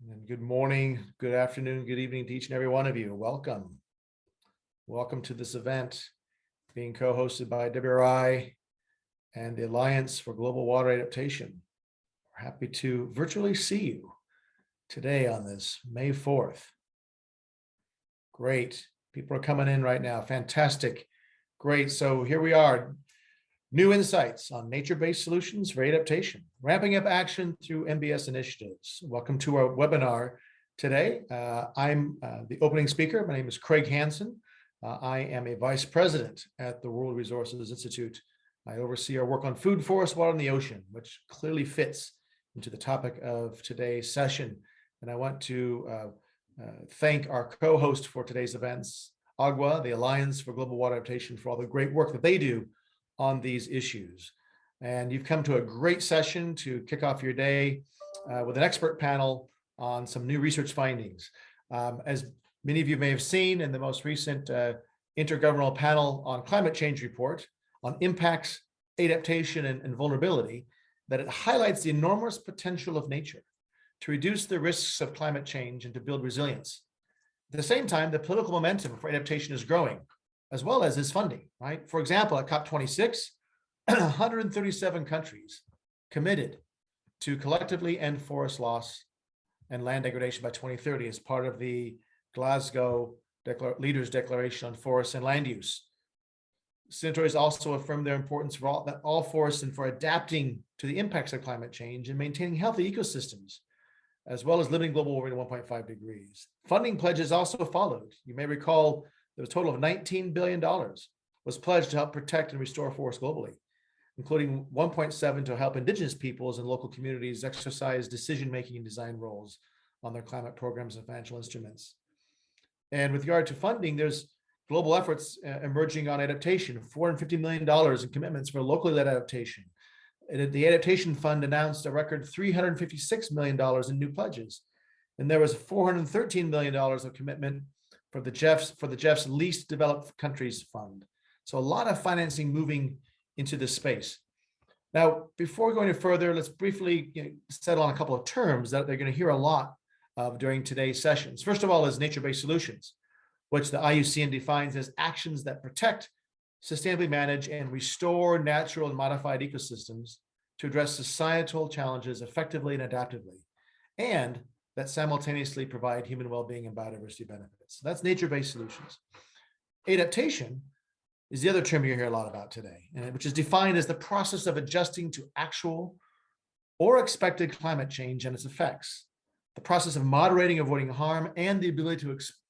And good morning, good afternoon, good evening to each and every one of you. Welcome. Welcome to this event being co-hosted by WRI and the Alliance for Global Water Adaptation. We're happy to virtually see you today on this May 4th. Great. People are coming in right now. Fantastic. Great. So here we are. New insights on nature-based solutions for adaptation, ramping up action through NBS initiatives. Welcome to our webinar today. I'm the opening speaker. My name is Craig Hansen. I am a vice president at the World Resources Institute. I oversee our work on food, forest, water, and the ocean, which clearly fits into the topic of today's session. And I want to thank our co-host for today's events, AGWA, the Alliance for Global Water Adaptation, for all the great work that they do on these issues. And you've come to a great session to kick off your day with an expert panel on some new research findings. As many of you may have seen in the most recent intergovernmental panel on climate change report on impacts, adaptation, and vulnerability, that it highlights the enormous potential of nature to reduce the risks of climate change and to build resilience. At the same time, the political momentum for adaptation is growing, as well as its funding, right? For example, at COP26, 137 countries committed to collectively end forest loss and land degradation by 2030 as part of the Glasgow Leaders' Declaration on Forests and Land Use. Signatories also affirmed their importance for all forests and for adapting to the impacts of climate change and maintaining healthy ecosystems, as well as limiting global warming to 1.5 degrees. Funding pledges also followed. You may recall there was a total of $19 billion was pledged to help protect and restore forests globally, including 1.7 to help indigenous peoples and local communities exercise decision-making and design roles on their climate programs and financial instruments. And with regard to funding, there's global efforts emerging on adaptation, $450 million in commitments for locally led adaptation. The Adaptation Fund announced a record $356 million in new pledges. And there was $413 million of commitment for the GEF's Least Developed Countries Fund. So a lot of financing moving into this space. Now, before we go any further, let's briefly settle on a couple of terms that they're going to hear a lot of during today's sessions. First of all is nature-based solutions, which the IUCN defines as actions that protect, sustainably manage, and restore natural and modified ecosystems to address societal challenges effectively and adaptively, and that simultaneously provide human well-being and biodiversity benefits. So that's nature-based solutions. Adaptation is the other term you hear a lot about today, which is defined as the process of adjusting to actual or expected climate change and its effects, the process of moderating, avoiding harm, and the ability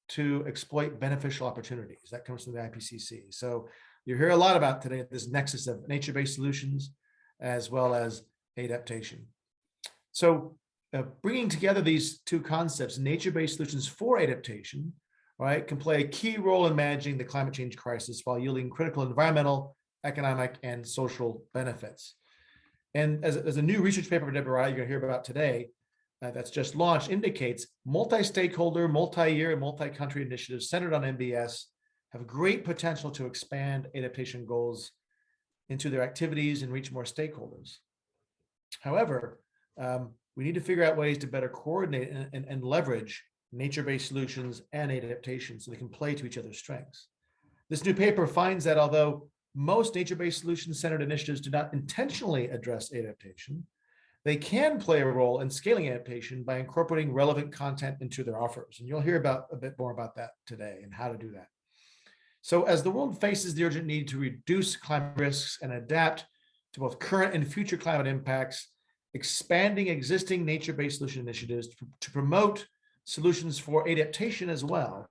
to exploit beneficial opportunities. That comes from the IPCC. So you hear a lot about today this nexus of nature-based solutions as well as adaptation. So bringing together these two concepts, nature-based solutions for adaptation, right, can play a key role in managing the climate change crisis while yielding critical environmental, economic, and social benefits. And as a new research paper from WRI you're going to hear about today that's just launched indicates multi-stakeholder, multi-year, and multi-country initiatives centered on NBS have great potential to expand adaptation goals into their activities and reach more stakeholders. However, we need to figure out ways to better coordinate and leverage nature-based solutions and adaptation so they can play to each other's strengths. This new paper finds that although most nature-based solution-centered initiatives do not intentionally address adaptation, they can play a role in scaling adaptation by incorporating relevant content into their offers. And you'll hear about a bit more about that today and how to do that. So as the world faces the urgent need to reduce climate risks and adapt to both current and future climate impacts, expanding existing nature-based solution initiatives to promote solutions for adaptation as well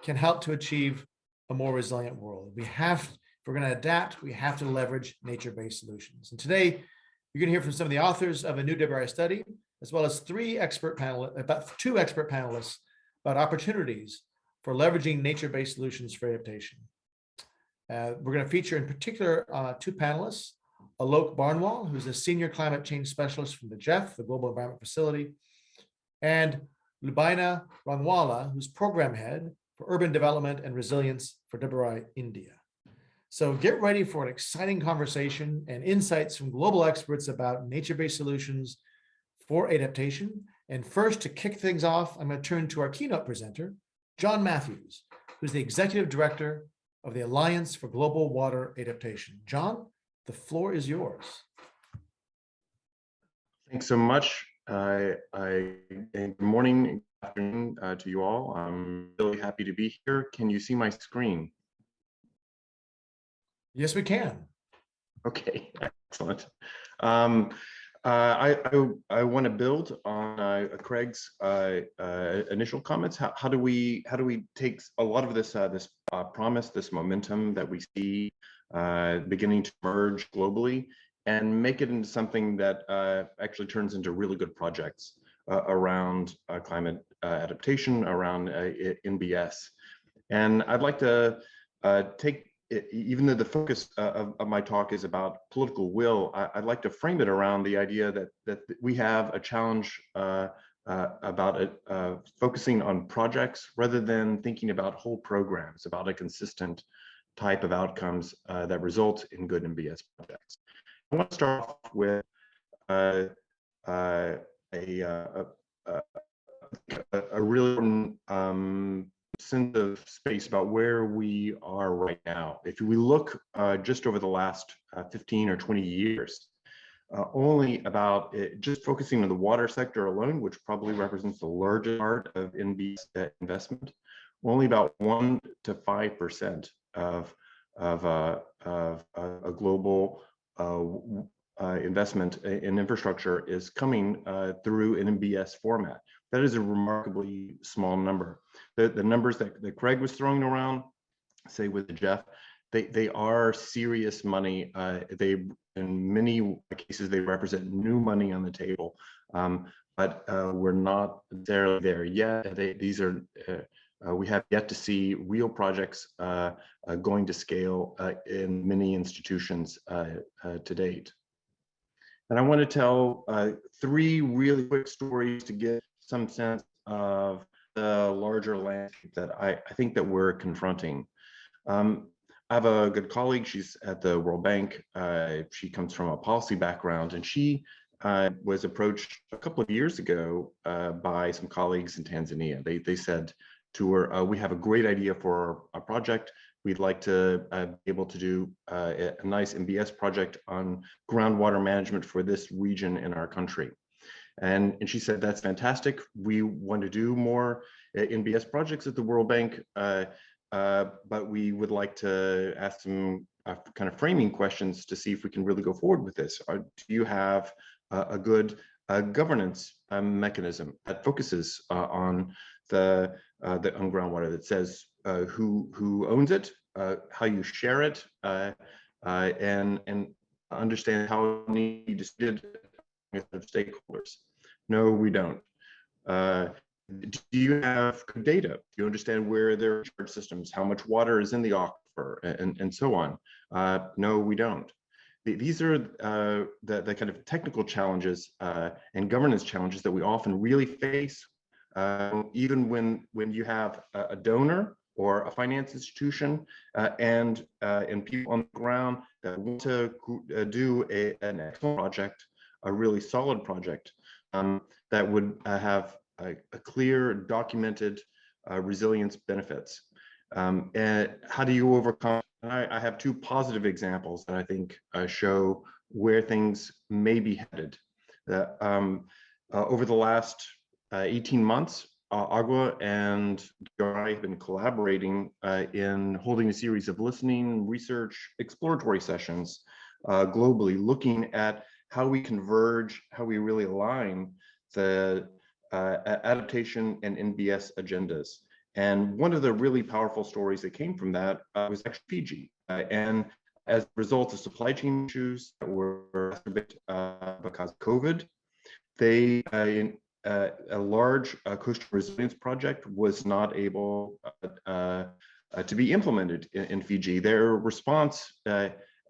can help to achieve a more resilient world. If we're going to adapt, we have to leverage nature-based solutions. And today, you're going to hear from some of the authors of a new WRI study, as well as two expert panelists about opportunities for leveraging nature-based solutions for adaptation. We're going to feature in particular two panelists, Alok Barnwal, who's a senior climate change specialist from the GEF, the Global Environment Facility, and Lubaina Rangwala, who's program head for urban development and resilience for WRI India. So get ready for an exciting conversation and insights from global experts about nature-based solutions for adaptation And first, to kick things off, I'm going to turn to our keynote presenter, John Matthews, who's the Executive Director of the Alliance for Global Water Adaptation. John, the floor is yours. Thanks so much. And good morning, good afternoon to you all. I'm really happy to be here. Can you see my screen? Yes, we can. Okay, excellent. I want to build on Craig's initial comments. How do we take a lot of this promise, this momentum that we see beginning to emerge globally, and make it into something that actually turns into really good projects around climate adaptation, around NBS. And I'd like to take, even though the focus of my talk is about political will, I'd like to frame it around the idea that we have a challenge about it, focusing on projects rather than thinking about whole programs, about a consistent type of outcomes that result in good NBS projects. I want to start off with a really important sense of space about where we are right now. If we look just over the last 15 or 20 years, only about just focusing on the water sector alone, which probably represents the largest part of NBS investment, only about 1 to 5% of a global investment in infrastructure is coming through an NBS format. That is a remarkably small number. The numbers that Craig was throwing around, say with Jeff, they are serious money. They, in many cases, they represent new money on the table, but we're not necessarily there yet. These are we have yet to see real projects going to scale in many institutions to date. And I want to tell 3 really quick stories to get some sense of the larger landscape that I think that we're confronting. I have a good colleague. She's at the World Bank. She comes from a policy background, and she was approached a couple of years ago by some colleagues in Tanzania. They said to her, we have a great idea for a project. We'd like to be able to do a nice NBS project on groundwater management for this region in our country. And she said, that's fantastic. We want to do more NBS projects at the World Bank, but we would like to ask some kind of framing questions to see if we can really go forward with this. Do you have a good governance mechanism that focuses on the on groundwater, that says who owns it, how you share it, and understand how it needs to be distributed with stakeholders? No, we don't. Do you have good data? Do you understand where there are charge systems, how much water is in the aquifer, and so on? No, we don't. These are the kind of technical challenges and governance challenges that we often really face, even when you have a donor or a finance institution and people on the ground that want to do an excellent project, a really solid project that would have a clear, documented resilience benefits. And how do you overcome? I have 2 positive examples that I think show where things may be headed. Over the last 18 months, AGWA and GRI have been collaborating in holding a series of listening, research, exploratory sessions globally, looking at how we converge, how we really align the adaptation and NBS agendas. And one of the really powerful stories that came from that was actually Fiji. And as a result of supply chain issues that were exacerbated because of COVID, they a large coastal resilience project was not able to be implemented in Fiji. Their response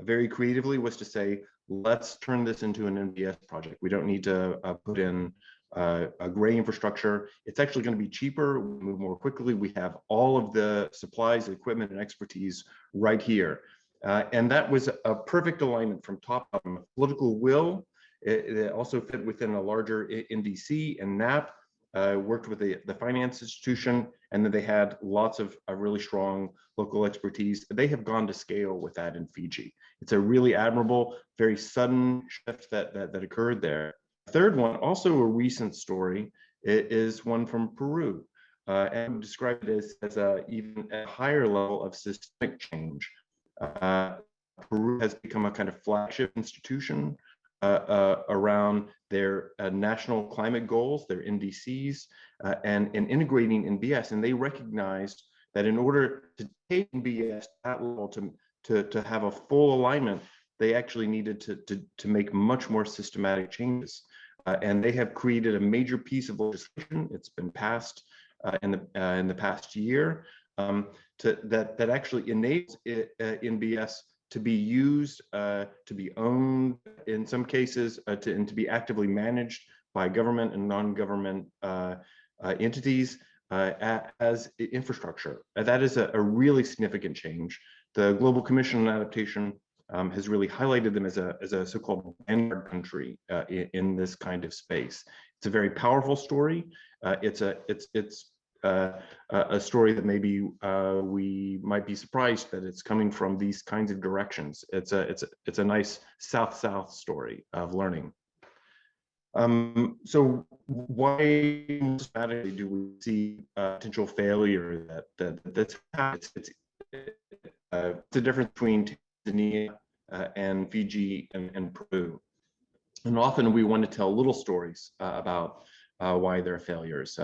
very creatively was to say, let's turn this into an NBS project. We don't need to put in a gray infrastructure. It's actually going to be cheaper, we move more quickly. We have all of the supplies, equipment, and expertise right here. And that was a perfect alignment from top down. Political will. It also fit within a larger NDC and NAP worked with the finance institution, and then they had lots of really strong local expertise. They have gone to scale with that in Fiji. It's a really admirable, very sudden shift that occurred there. The third one, also a recent story, is one from Peru. And I would describe it as even a higher level of systemic change. Peru has become a kind of flagship institution around their national climate goals, their NDCs, and integrating NBS. And they recognized that in order to take NBS to that level, to have a full alignment, they actually needed to make much more systematic changes. And they have created a major piece of legislation. It's been passed in the past year that actually enables NBS to be used, to be owned in some cases, and to be actively managed by government and non-government entities as infrastructure. That is a really significant change. The Global Commission on Adaptation has really highlighted them as a so-called vanguard country in this kind of space. It's a very powerful story. It's a story that maybe we might be surprised that it's coming from these kinds of directions. It's a nice south-south story of learning. So why systematically do we see potential failure that's the difference between Tanzania and Fiji and Peru? And often we want to tell little stories about why they're failures.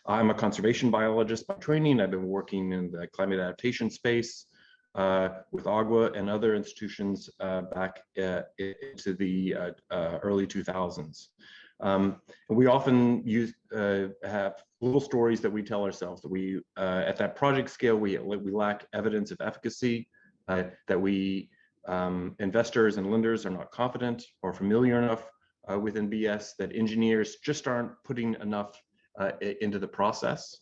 I'm a conservation biologist by training. I've been working in the climate adaptation space with AGWA and other institutions back into the early 2000s. And we often have little stories that we tell ourselves that we, at that project scale, we lack evidence of efficacy, that we investors and lenders are not confident or familiar enough with NBS, that engineers just aren't putting enough into the process.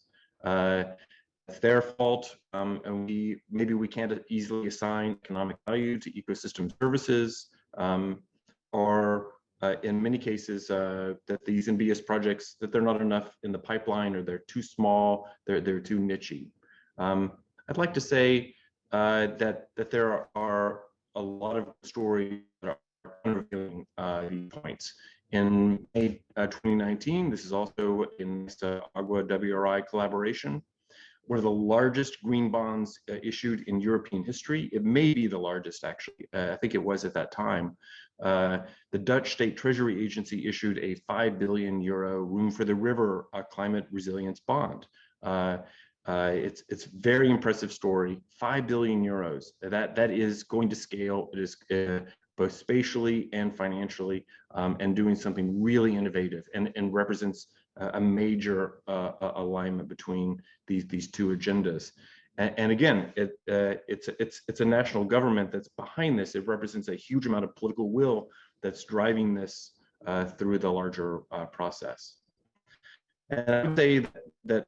It's their fault, and maybe we can't easily assign economic value to ecosystem services, or in many cases that these NBS projects, that they're not enough in the pipeline, or they're too small, they're too nichey. I'd like to say that there are a lot of stories that are unrevealing these points. In May 2019, this is also in AGWA WRI collaboration, one of the largest green bonds issued in European history. It may be the largest, actually. I think it was at that time. The Dutch State Treasury Agency issued a €5 billion Room for the River climate resilience bond. It's a very impressive story. €5 billion. That is going to scale. It is both spatially and financially, and doing something really innovative, and represents a major alignment between these two agendas. And again, it's a national government that's behind this. It represents a huge amount of political will that's driving this through the larger process. And I would say that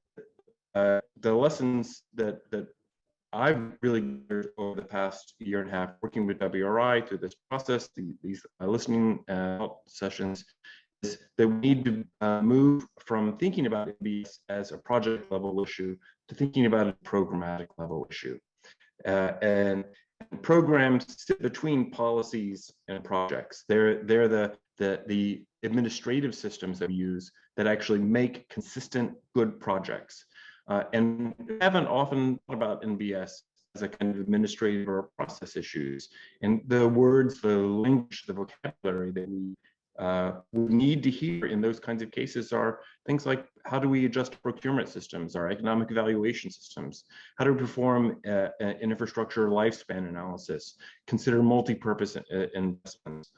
the lessons that I've really learned over the past year and a half working with WRI through this process, these listening sessions, is that we need to move from thinking about NBS as a project level issue to thinking about a programmatic level issue. And programs sit between policies and projects. They're the administrative systems that we use that actually make consistent, good projects. And we haven't often thought about NBS as a kind of administrative or process issues. And the words, the language, the vocabulary that we need to hear in those kinds of cases are things like, how do we adjust procurement systems, our economic evaluation systems? How do we perform an infrastructure lifespan analysis, consider multi-purpose investments?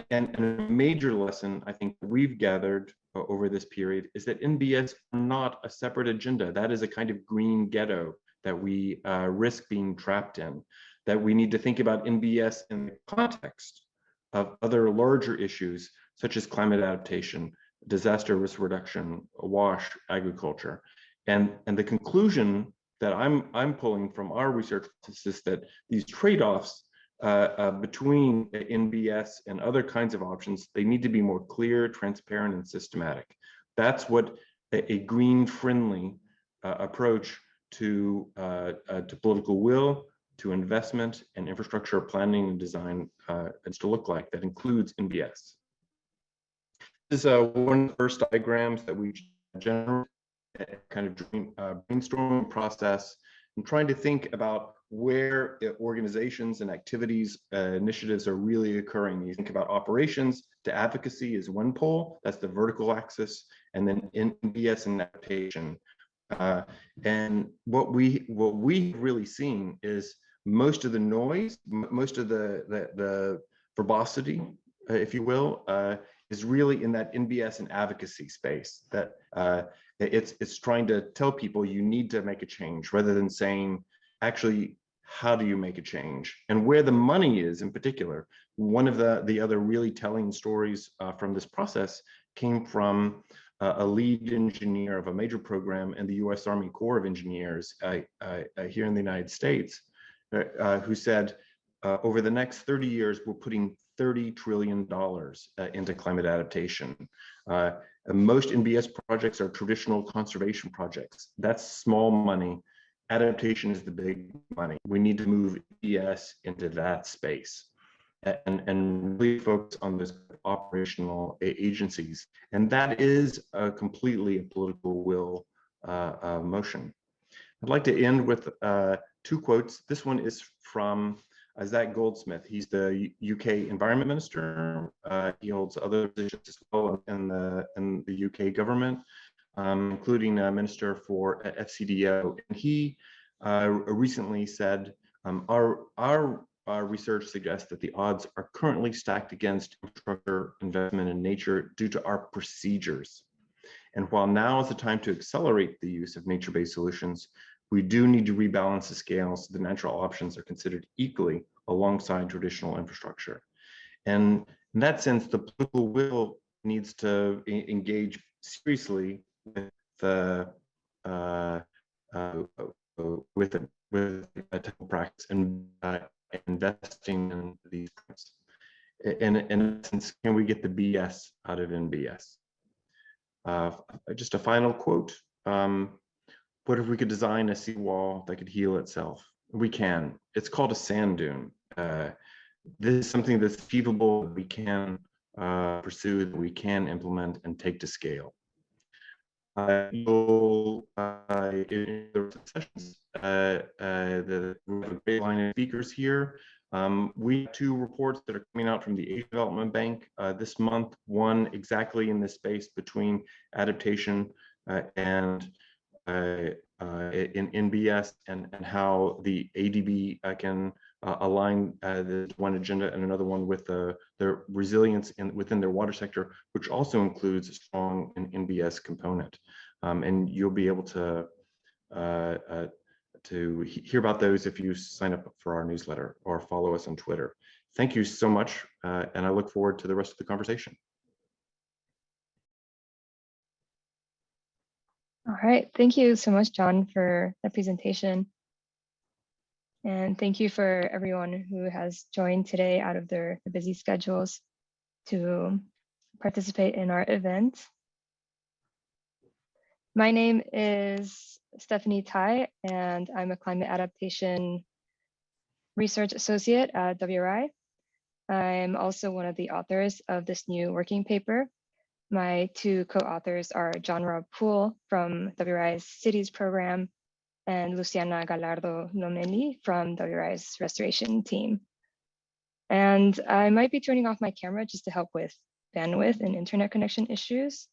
And a major lesson I think we've gathered over this period is that NBS are not a separate agenda. That is a kind of green ghetto that we risk being trapped in, that we need to think about NBS in the context of other larger issues, such as climate adaptation, disaster risk reduction, WASH, agriculture. And the conclusion that I'm pulling from our research is that these trade-offs between NBS and other kinds of options, they need to be more clear, transparent, and systematic. That's what a green-friendly approach to political will, to investment and infrastructure planning and design is to look like. That includes NBS. This is one of the first diagrams that we generate, kind of brainstorming process and trying to think about where organizations and activities, initiatives are really occurring. You think about operations to advocacy is one pole, that's the vertical axis, and then NBS and adaptation. And what we've really seen is most of the noise, most of the verbosity, if you will, is really in that NBS and advocacy space. That it's trying to tell people you need to make a change, rather than saying, actually, how do you make a change? And where the money is in particular. One of the other really telling stories from this process came from a lead engineer of a major program in the U.S. Army Corps of Engineers here in the United States, who said, over the next 30 years, we're putting $30 trillion into climate adaptation. Most NBS projects are traditional conservation projects. That's small money. Adaptation is the big money. We need to move NBS into that space and really focus on those operational agencies. And that is completely a political will motion. I'd like to end with two quotes. This one is from Zach Goldsmith. He's the UK Environment Minister. He holds other positions as well in the UK government, including a Minister for FCDO. And he recently said, our research suggests that the odds are currently stacked against infrastructure investment in nature due to our procedures. And while now is the time to accelerate the use of nature-based solutions, we do need to rebalance the scale so the natural options are considered equally alongside traditional infrastructure. And in that sense, the political will needs to engage seriously with technical practice and investing in these things. In essence, can we get the BS out of NBS? Just a final quote. What if we could design a seawall that could heal itself? We can. It's called a sand dune. This is something that's achievable, that we can pursue, that we can implement and take to scale. In the sessions, we have a great line of speakers here. We have two reports that are coming out from the Asia Development Bank this month, one exactly in this space between adaptation and in NBS and how the ADB can align the one agenda, and another one with their resilience within their water sector, which also includes a strong NBS component. And you'll be able to hear about those if you sign up for our newsletter or follow us on Twitter. Thank you so much, and I look forward to the rest of the conversation. All right, thank you so much, John, for the presentation. And thank you for everyone who has joined today out of their busy schedules to participate in our event. My name is Stephanie Tai, and I'm a climate adaptation research associate at WRI. I'm also one of the authors of this new working paper. My two co-authors are John Rob Poole from WRI's Cities program and Luciana Gallardo Lomeli from WRI's restoration team. And I might be turning off my camera just to help with bandwidth and internet connection issues.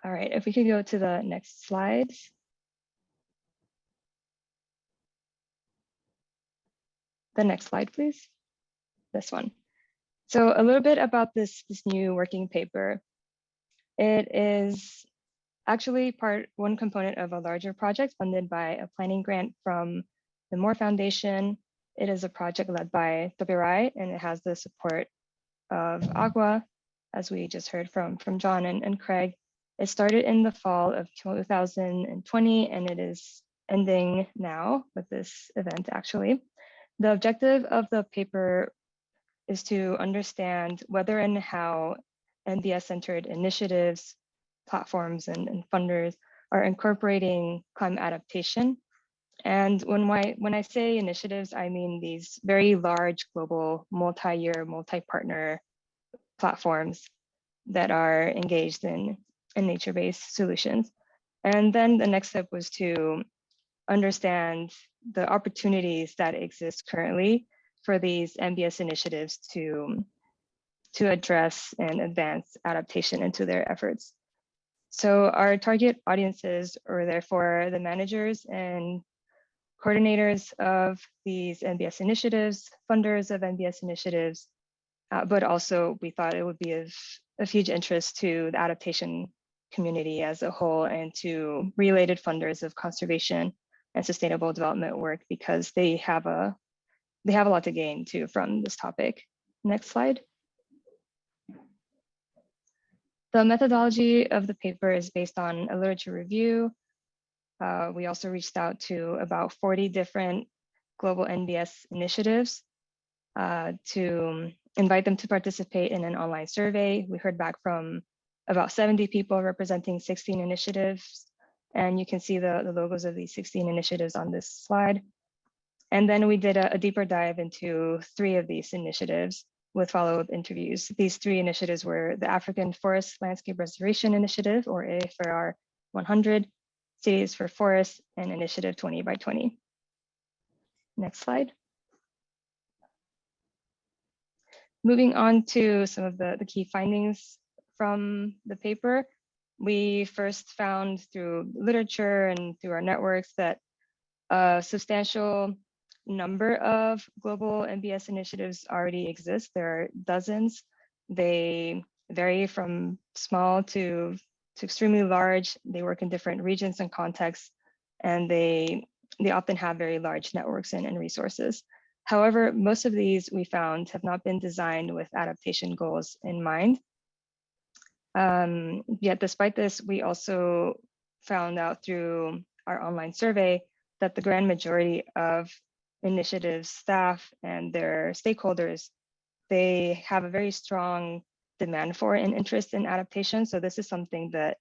All right, if we could go to the next slide. The next slide, please. This one. So a little bit about this new working paper. It is actually one component of a larger project funded by a planning grant from the Moore Foundation. It is a project led by WRI, and it has the support of AGWA, as we just heard from John and Craig. It started in the fall of 2020, and it is ending now with this event, actually. The objective of the paper is to understand whether and how NBS-centered initiatives, platforms, and funders are incorporating climate adaptation. And when I say initiatives, I mean these very large global multi-year, multi-partner platforms that are engaged in nature-based solutions. And then the next step was to understand the opportunities that exist currently for these NBS initiatives to address and advance adaptation into their efforts. So our target audiences are therefore the managers and coordinators of these NBS initiatives, funders of NBS initiatives, but also we thought it would be of huge interest to the adaptation community as a whole and to related funders of conservation and sustainable development work, because they have a lot to gain too from this topic. Next slide. The methodology of the paper is based on a literature review. We also reached out to about 40 different global NBS initiatives to invite them to participate in an online survey. We heard back from about 70 people representing 16 initiatives. And you can see the logos of these 16 initiatives on this slide. And then we did a deeper dive into 3 of these initiatives with follow-up interviews. These 3 initiatives were the African Forest Landscape Restoration Initiative, or AFRR 100, Cities for Forests, and Initiative 20 by 20. Next slide. Moving on to some of the key findings from the paper. We first found through literature and through our networks that a substantial number of global NBS initiatives already exist. There are dozens. They vary from small to extremely large. They work in different regions and contexts, and they often have very large networks and resources. However, most of these we found have not been designed with adaptation goals in mind. Yet despite this, we also found out through our online survey that the grand majority of initiative staff and their stakeholders, they have a very strong demand for and interest in adaptation. So this is something that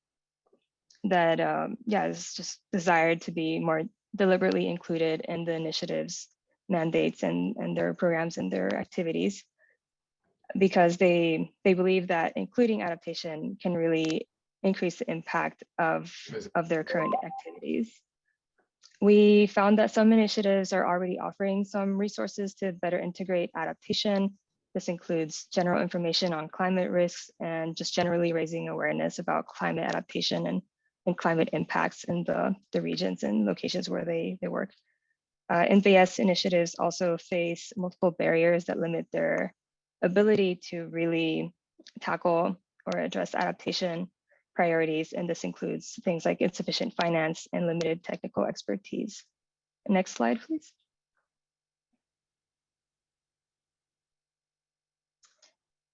is just desired to be more deliberately included in the initiatives mandates and their programs and their activities, because they believe that including adaptation can really increase the impact of their current activities. We found that some initiatives are already offering some resources to better integrate adaptation. This includes general information on climate risks and just generally raising awareness about climate adaptation and climate impacts in the regions and locations where they work. NBS initiatives also face multiple barriers that limit their ability to really tackle or address adaptation priorities. And this includes things like insufficient finance and limited technical expertise. Next slide, please.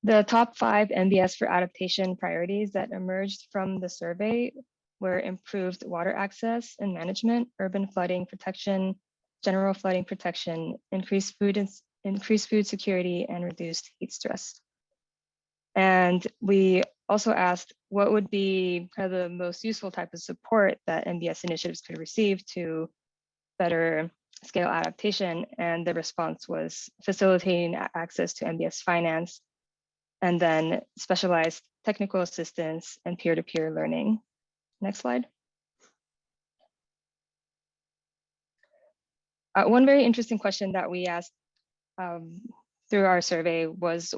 The top 5 NBS for adaptation priorities that emerged from the survey were improved water access and management, urban flooding protection, general flooding protection, increased food security, and reduced heat stress. And we also asked what would be kind of the most useful type of support that NBS initiatives could receive to better scale adaptation. And the response was facilitating access to NBS finance, and then specialized technical assistance and peer-to-peer learning. Next slide. One very interesting question that we asked through our survey was,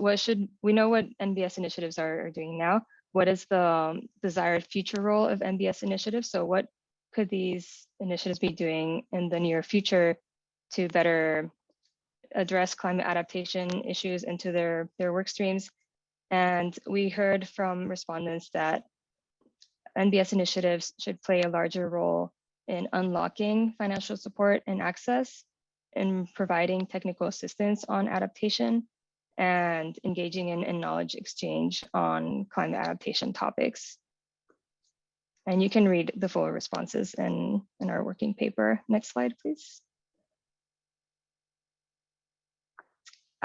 we know what NBS initiatives are doing now. What is the desired future role of NBS initiatives? So what could these initiatives be doing in the near future to better address climate adaptation issues into their work streams? And we heard from respondents that NBS initiatives should play a larger role in unlocking financial support and access, in providing technical assistance on adaptation, and engaging in knowledge exchange on climate adaptation topics. And you can read the full responses in our working paper. Next slide, please.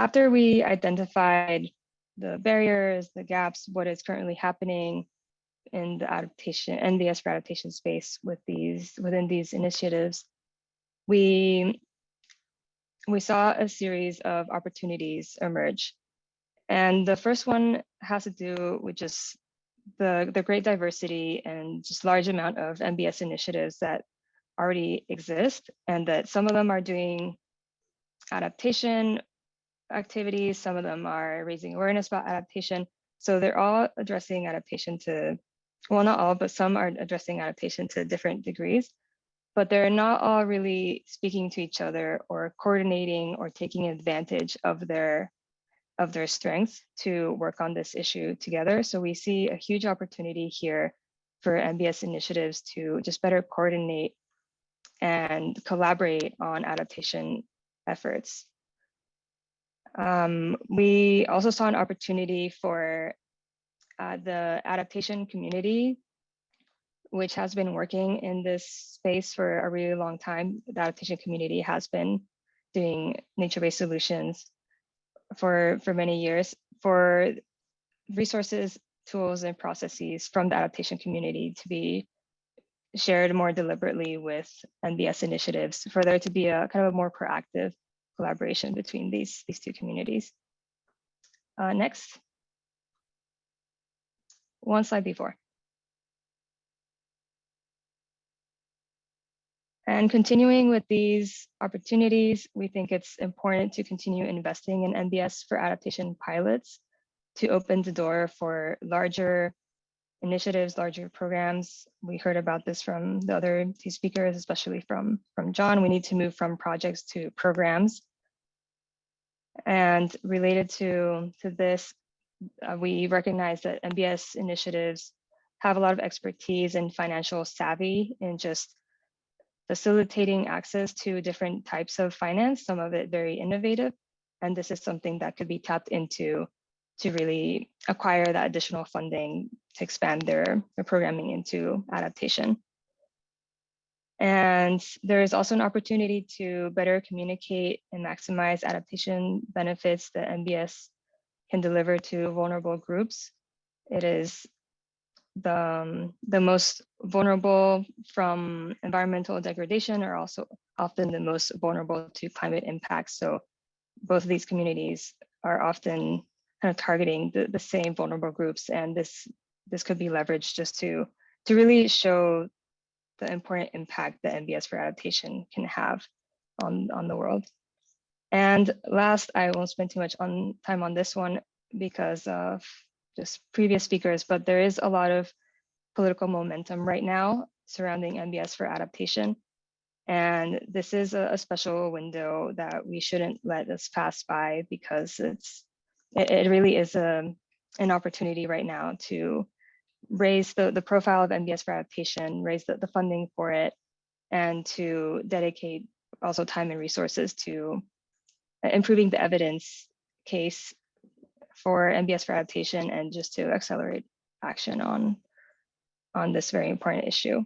after we identified the barriers, the gaps, what is currently happening in the adaptation, NBS for adaptation space within these initiatives, we saw a series of opportunities emerge. And the first one has to do with just the great diversity and just large amount of NBS initiatives that already exist, and that some of them are doing adaptation activities, some of them are raising awareness about adaptation. So they're all addressing adaptation to, well, not all, but some are addressing adaptation to different degrees, but they're not all really speaking to each other or coordinating or taking advantage of their strengths to work on this issue together. So we see a huge opportunity here for NBS initiatives to just better coordinate and collaborate on adaptation efforts. We also saw an opportunity for the adaptation community, which has been working in this space for a really long time. The adaptation community has been doing nature-based solutions for many years, for resources, tools, and processes from the adaptation community to be shared more deliberately with NBS initiatives, for there to be a kind of a more proactive collaboration between these two communities. Next. One slide before. And continuing with these opportunities, we think it's important to continue investing in NBS for adaptation pilots to open the door for larger initiatives, larger programs. We heard about this from the other two speakers, especially from John. We need to move from projects to programs. And related to this, we recognize that NBS initiatives have a lot of expertise and financial savvy in just facilitating access to different types of finance, some of it very innovative. And this is something that could be tapped into to really acquire that additional funding to expand their programming into adaptation. And there is also an opportunity to better communicate and maximize adaptation benefits that NBS can deliver to vulnerable groups. It is the most vulnerable from environmental degradation are also often the most vulnerable to climate impacts. So both of these communities are often kind of targeting the same vulnerable groups, and this could be leveraged just to really show the important impact that NBS for adaptation can have on the world. And last, I won't spend too much time on this one because of just previous speakers, but there is a lot of political momentum right now surrounding NBS for adaptation. And this is a special window that we shouldn't let us pass by, because it really is an opportunity right now to raise the profile of NBS for adaptation, raise the funding for it, and to dedicate also time and resources to improving the evidence case for NBS for adaptation, and just to accelerate action on this very important issue.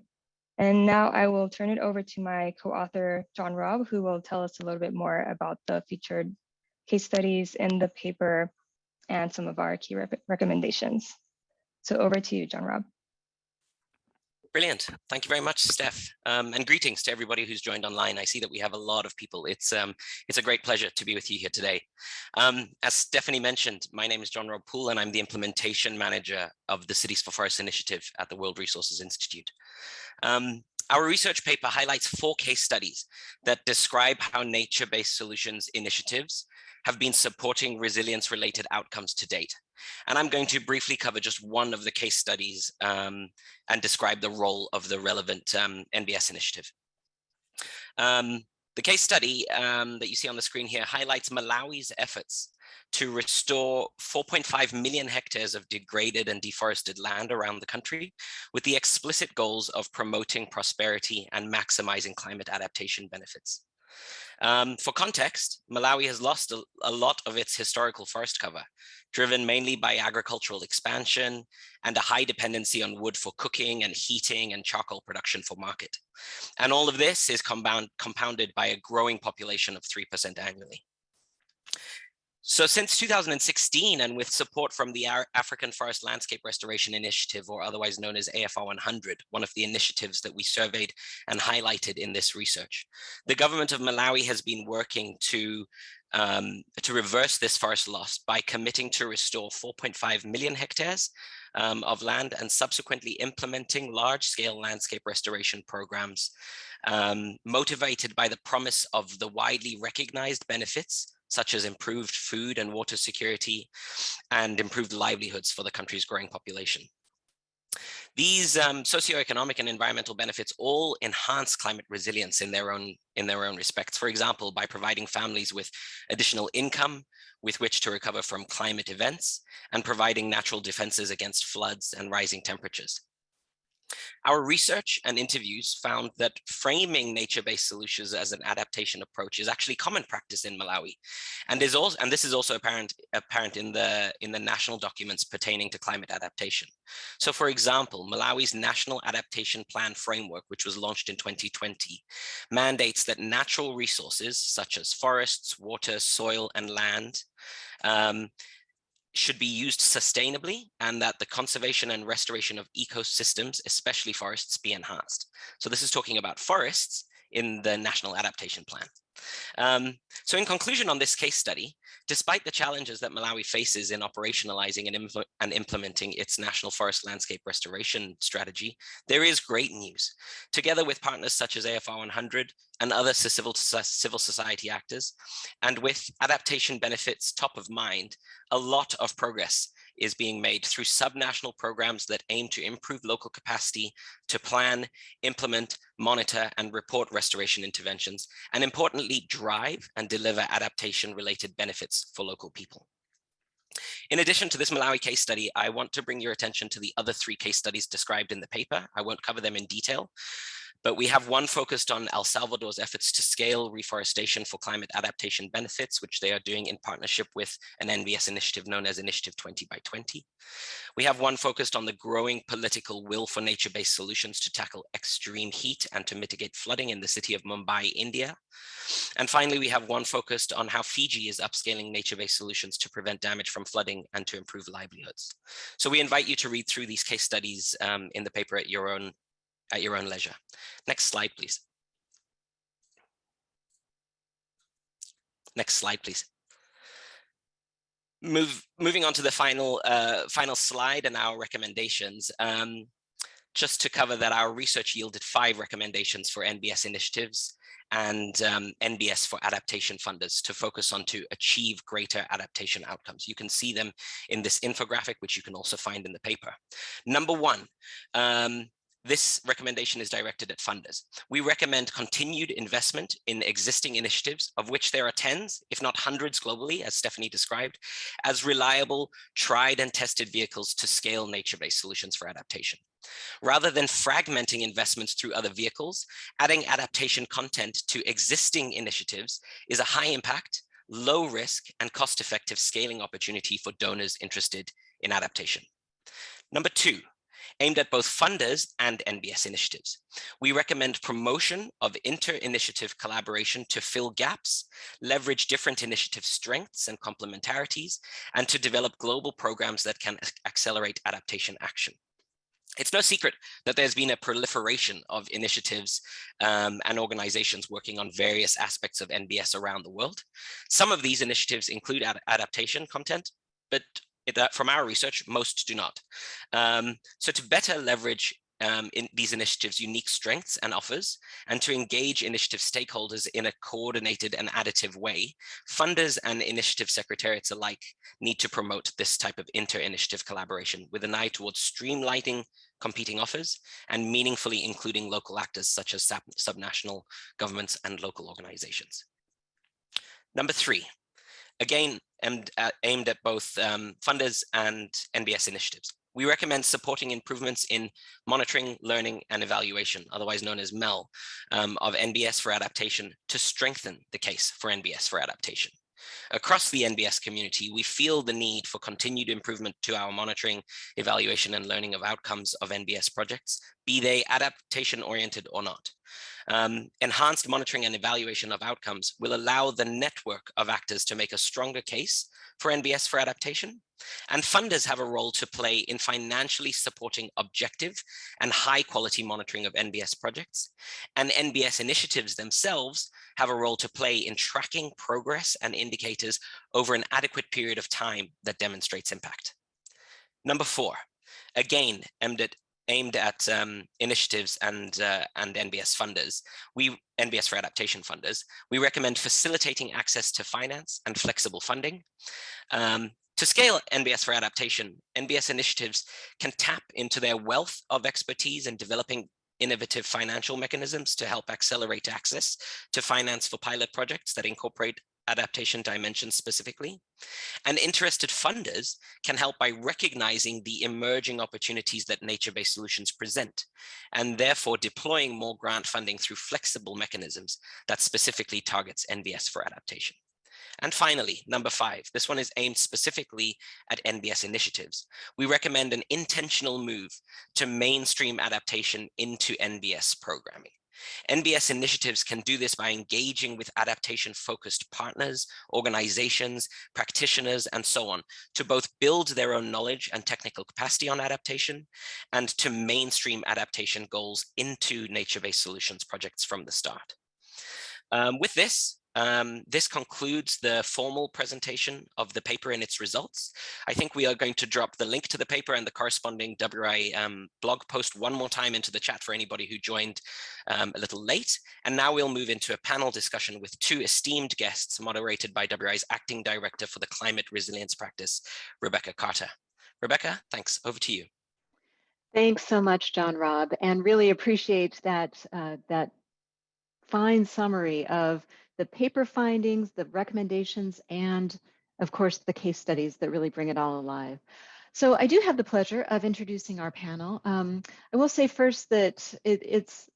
And now I will turn it over to my co-author, John Robb, who will tell us a little bit more about the featured case studies in the paper and some of our key recommendations. So over to you, John Robb. Brilliant. Thank you very much, Steph. And greetings to everybody who's joined online. I see that we have a lot of people. It's a great pleasure to be with you here today. As Stephanie mentioned, my name is John Robb Poole, and I'm the implementation manager of the Cities for Forests initiative at the World Resources Institute. Our research paper highlights 4 case studies that describe how nature-based solutions initiatives have been supporting resilience-related outcomes to date. And I'm going to briefly cover just one of the case studies and describe the role of the relevant NBS initiative. The case study that you see on the screen here highlights Malawi's efforts to restore 4.5 million hectares of degraded and deforested land around the country, with the explicit goals of promoting prosperity and maximizing climate adaptation benefits. For context, Malawi has lost a lot of its historical forest cover, driven mainly by agricultural expansion and a high dependency on wood for cooking and heating and charcoal production for market. And all of this is compounded by a growing population of 3% annually. So since 2016, and with support from the African Forest Landscape Restoration Initiative, or otherwise known as AFR 100, one of the initiatives that we surveyed and highlighted in this research, the government of Malawi has been working to reverse this forest loss by committing to restore 4.5 million hectares of land and subsequently implementing large-scale landscape restoration programs motivated by the promise of the widely recognized benefits such as improved food and water security and improved livelihoods for the country's growing population. These socioeconomic and environmental benefits all enhance climate resilience in their own respects. For example, by providing families with additional income with which to recover from climate events and providing natural defenses against floods and rising temperatures. Our research and interviews found that framing nature-based solutions as an adaptation approach is actually common practice in Malawi, and this is also apparent in the national documents pertaining to climate adaptation. So, for example, Malawi's National Adaptation Plan Framework, which was launched in 2020, mandates that natural resources such as forests, water, soil, and land should be used sustainably, and that the conservation and restoration of ecosystems, especially forests, be enhanced. So this is talking about forests in the National Adaptation Plan. So in conclusion on this case study, despite the challenges that Malawi faces in operationalizing and implementing its national forest landscape restoration strategy, there is great news. Together with partners such as AFR 100 and other civil society actors, and with adaptation benefits top of mind, a lot of progress is being made through subnational programs that aim to improve local capacity to plan, implement, monitor, and report restoration interventions, and importantly, drive and deliver adaptation-related benefits for local people. In addition to this Malawi case study, I want to bring your attention to the other 3 case studies described in the paper. I won't cover them in detail, but we have one focused on El Salvador's efforts to scale reforestation for climate adaptation benefits, which they are doing in partnership with an NBS initiative known as Initiative 20 by 20. We have one focused on the growing political will for nature-based solutions to tackle extreme heat and to mitigate flooding in the city of Mumbai, India. And finally, we have one focused on how Fiji is upscaling nature-based solutions to prevent damage from flooding and to improve livelihoods. So we invite you to read through these case studies in the paper at your own leisure. Next slide, please. Next slide, please. Moving on to the final slide and our recommendations. Just to cover that, our research yielded 5 recommendations for NBS initiatives and NBS for adaptation funders to focus on to achieve greater adaptation outcomes. You can see them in this infographic, which you can also find in the paper. Number 1, this recommendation is directed at funders. We recommend continued investment in existing initiatives, of which there are tens, if not hundreds globally, as Stephanie described, as reliable, tried and tested vehicles to scale nature-based solutions for adaptation. Rather than fragmenting investments through other vehicles, adding adaptation content to existing initiatives is a high impact, low risk, and cost-effective scaling opportunity for donors interested in adaptation. Number 2, aimed at both funders and NBS initiatives. We recommend promotion of inter-initiative collaboration to fill gaps, leverage different initiative strengths and complementarities, and to develop global programs that can accelerate adaptation action. It's no secret that there's been a proliferation of initiatives and organizations working on various aspects of NBS around the world. Some of these initiatives include adaptation content, but from our research, most do not. So to better leverage in these initiatives' unique strengths and offers, and to engage initiative stakeholders in a coordinated and additive way, funders and initiative secretariats alike need to promote this type of inter-initiative collaboration with an eye towards streamlining competing offers and meaningfully including local actors such as subnational governments and local organizations. Number 3, again, aimed at both funders and NBS initiatives. We recommend supporting improvements in monitoring, learning, and evaluation, otherwise known as MEL, of NBS for adaptation to strengthen the case for NBS for adaptation. Across the NBS community, we feel the need for continued improvement to our monitoring, evaluation, and learning of outcomes of NBS projects, be they adaptation-oriented or not. Enhanced monitoring and evaluation of outcomes will allow the network of actors to make a stronger case for NBS for adaptation. And funders have a role to play in financially supporting objective and high quality monitoring of NBS projects. And NBS initiatives themselves have a role to play in tracking progress and indicators over an adequate period of time that demonstrates impact. Number 4, again, aimed at initiatives and NBS funders, NBS for adaptation funders, we recommend facilitating access to finance and flexible funding. To scale NBS for adaptation, NBS initiatives can tap into their wealth of expertise in developing innovative financial mechanisms to help accelerate access to finance for pilot projects that incorporate adaptation dimensions specifically. And interested funders can help by recognizing the emerging opportunities that nature-based solutions present, and therefore deploying more grant funding through flexible mechanisms that specifically targets NBS for adaptation. And finally, number 5, this one is aimed specifically at NBS initiatives. We recommend an intentional move to mainstream adaptation into NBS programming. NBS initiatives can do this by engaging with adaptation-focused partners, organizations, practitioners, and so on, to both build their own knowledge and technical capacity on adaptation, and to mainstream adaptation goals into nature-based solutions projects from the start. With this, this concludes the formal presentation of the paper and its results. I think we are going to drop the link to the paper and the corresponding WRI blog post one more time into the chat for anybody who joined a little late. And now we'll move into a panel discussion with 2 esteemed guests moderated by WRI's Acting Director for the Climate Resilience Practice, Rebecca Carter. Rebecca, thanks, over to you. Thanks so much, John Rob, and really appreciate that, that fine summary of the paper findings, the recommendations, and of course, the case studies that really bring it all alive. So I do have the pleasure of introducing our panel. I will say first that it's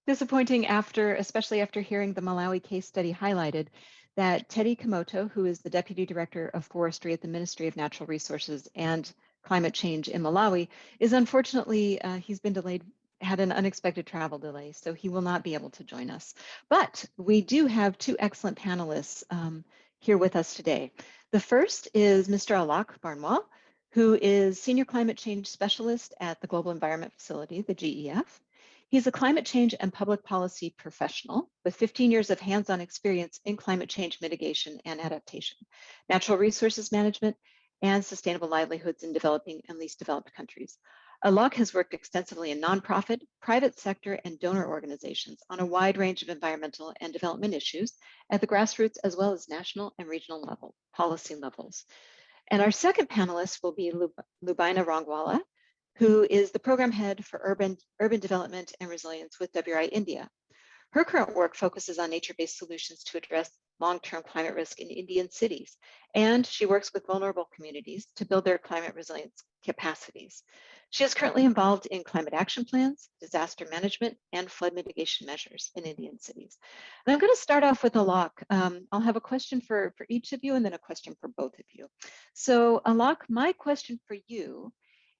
disappointing especially after hearing the Malawi case study highlighted, that Teddy Komoto, who is the Deputy Director of Forestry at the Ministry of Natural Resources and Climate Change in Malawi, is unfortunately, he's been delayed, had an unexpected travel delay, so he will not be able to join us. But we do have 2 excellent panelists here with us today. The first is Mr. Alok Barnwal, who is Senior Climate Change Specialist at the Global Environment Facility, the GEF. He's a climate change and public policy professional with 15 years of hands-on experience in climate change mitigation and adaptation, natural resources management, and sustainable livelihoods in developing and least developed countries. Alok has worked extensively in nonprofit, private sector, and donor organizations on a wide range of environmental and development issues at the grassroots as well as national and regional policy levels. And our second panelist will be Lubaina Rangwala, who is the program head for urban development and resilience with WRI India. Her current work focuses on nature-based solutions to address long-term climate risk in Indian cities, and she works with vulnerable communities to build their climate resilience capacities. She is currently involved in climate action plans, disaster management, and flood mitigation measures in Indian cities. And I'm going to start off with Alok. I'll have a question for each of you and then a question for both of you. So Alok, my question for you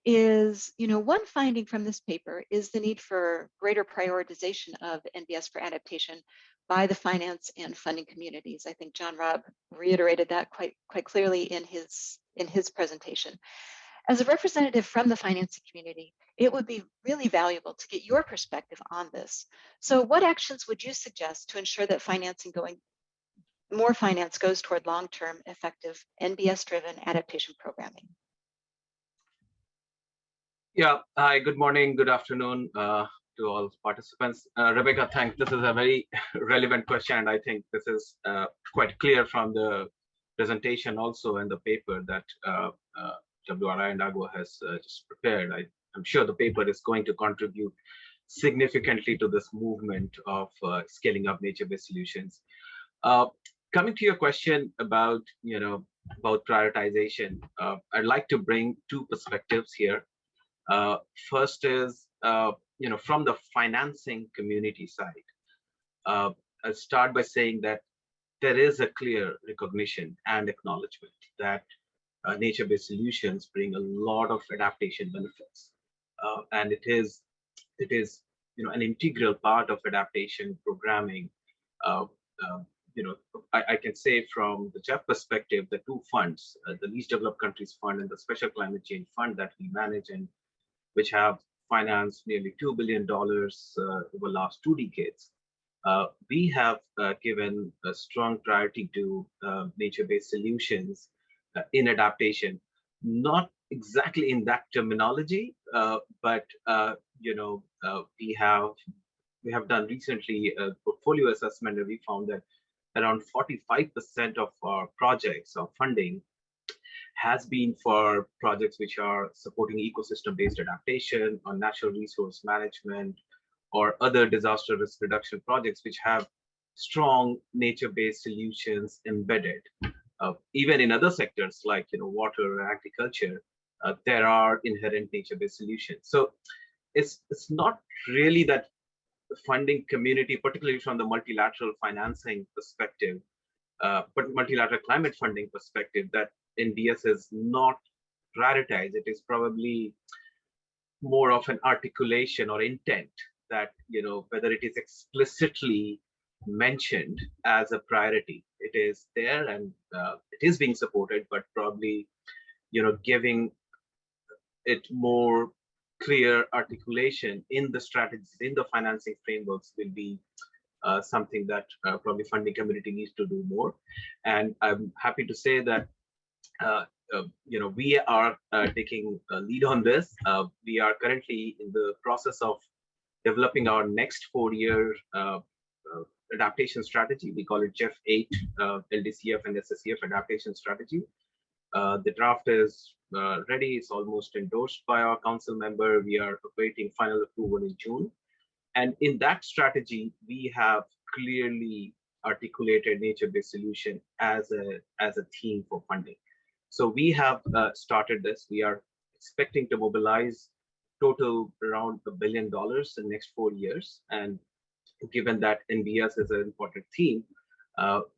is, one finding from this paper is the need for greater prioritization of NBS for adaptation by the finance and funding communities. I think John Rob reiterated that quite clearly in his presentation. As a representative from the financing community, it would be really valuable to get your perspective on this. So what actions would you suggest to ensure that more finance goes toward long-term effective NBS-driven adaptation programming? Yeah, hi, good morning, good afternoon to all participants. Rebecca, thanks. This is a very relevant question, and I think this is quite clear from the presentation also and the paper that WRI and AGWA has just prepared. I'm sure the paper is going to contribute significantly to this movement of scaling up nature-based solutions. Coming to your question about prioritization, I'd like to bring 2 perspectives here. First is, from the financing community side, I'll start by saying that there is a clear recognition and acknowledgement that nature-based solutions bring a lot of adaptation benefits, and it is an integral part of adaptation programming. Uh, uh, I can say from the Jeff perspective, the two funds, the Least Developed Countries Fund and the Special Climate Change Fund that we manage and which have financed nearly $2 billion over the last 2 decades. We have given a strong priority to nature-based solutions in adaptation, not exactly in that terminology, but we have done recently a portfolio assessment where we found that around 45% of our projects or funding has been for projects which are supporting ecosystem-based adaptation or natural resource management or other disaster risk reduction projects which have strong nature-based solutions embedded. Even in other sectors like water or agriculture, there are inherent nature-based solutions. So it's not really that the funding community, particularly from the multilateral financing perspective, but multilateral climate funding perspective, that NBS is not prioritized. It is probably more of an articulation or intent that, whether it is explicitly mentioned as a priority, it is there and it is being supported, but probably, giving it more clear articulation in the strategies, in the financing frameworks will be something that probably funding community needs to do more. And I'm happy to say that we are taking a lead on this. We are currently in the process of developing our next 4-year adaptation strategy. We call it Jeff 8 LDCF and SSCF adaptation strategy. The draft is ready. It's almost endorsed by our council member. We are awaiting final approval in June. And in that strategy, we have clearly articulated nature-based solution as a theme for funding. So we have started this. We are expecting to mobilize total around $1 billion in the next 4 years. And given that NBS is an important theme,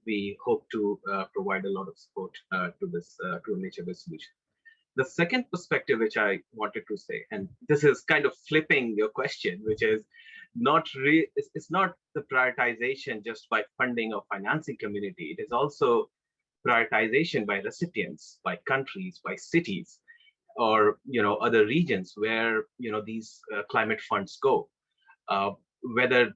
we hope to provide a lot of support to this to a nature-based solution. The second perspective which I wanted to say, and this is kind of flipping your question, which is it's not the prioritization just by funding or financing community. It is also prioritization by recipients, by countries, by cities, or other regions where these climate funds go, whether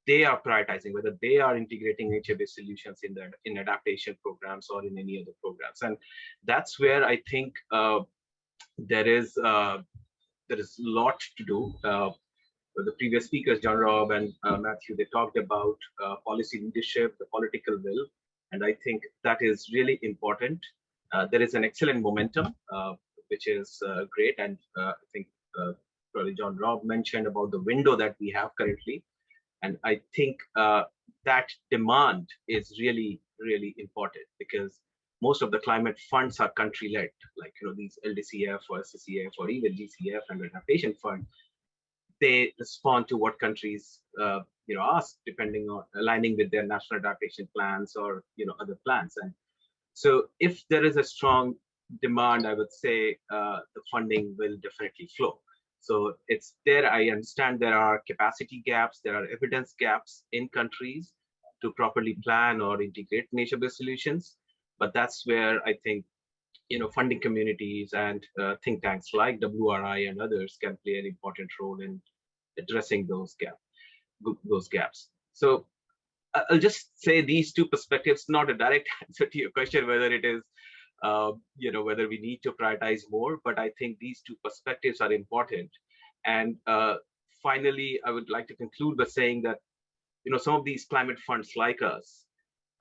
they are prioritizing, whether they are integrating nature-based solutions in adaptation programs or in any other programs. And that's where I think there is a lot to do. The previous speakers, John Rob and Matthew, they talked about policy leadership, the political will, and I think that is really important. There is an excellent momentum, which is great, and I think probably John Rob mentioned about the window that we have currently. And I think that demand is really, really important because most of the climate funds are country-led, like these LDCF or SCCF or even GCF and Adaptation Fund. They respond to what countries ask, depending on aligning with their national adaptation plans or other plans. And so, if there is a strong demand, I would say the funding will definitely flow. So it's there. I understand there are capacity gaps, there are evidence gaps in countries to properly plan or integrate nature-based solutions. But that's where I think funding communities and think tanks like WRI and others can play an important role in addressing those gaps. So I'll just say these two perspectives, not a direct answer to your question whether it is whether we need to prioritize more, but I think these two perspectives are important. And finally, I would like to conclude by saying that, some of these climate funds like us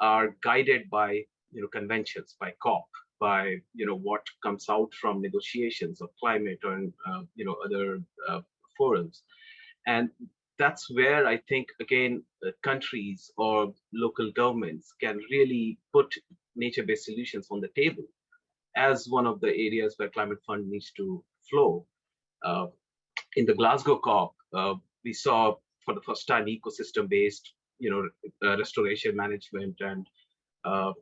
are guided by, conventions, by COP, by, what comes out from negotiations of climate or, other forums. And that's where I think, again, countries or local governments can really put nature-based solutions on the table as one of the areas where climate fund needs to flow. In the Glasgow COP, we saw for the first time ecosystem-based, restoration management and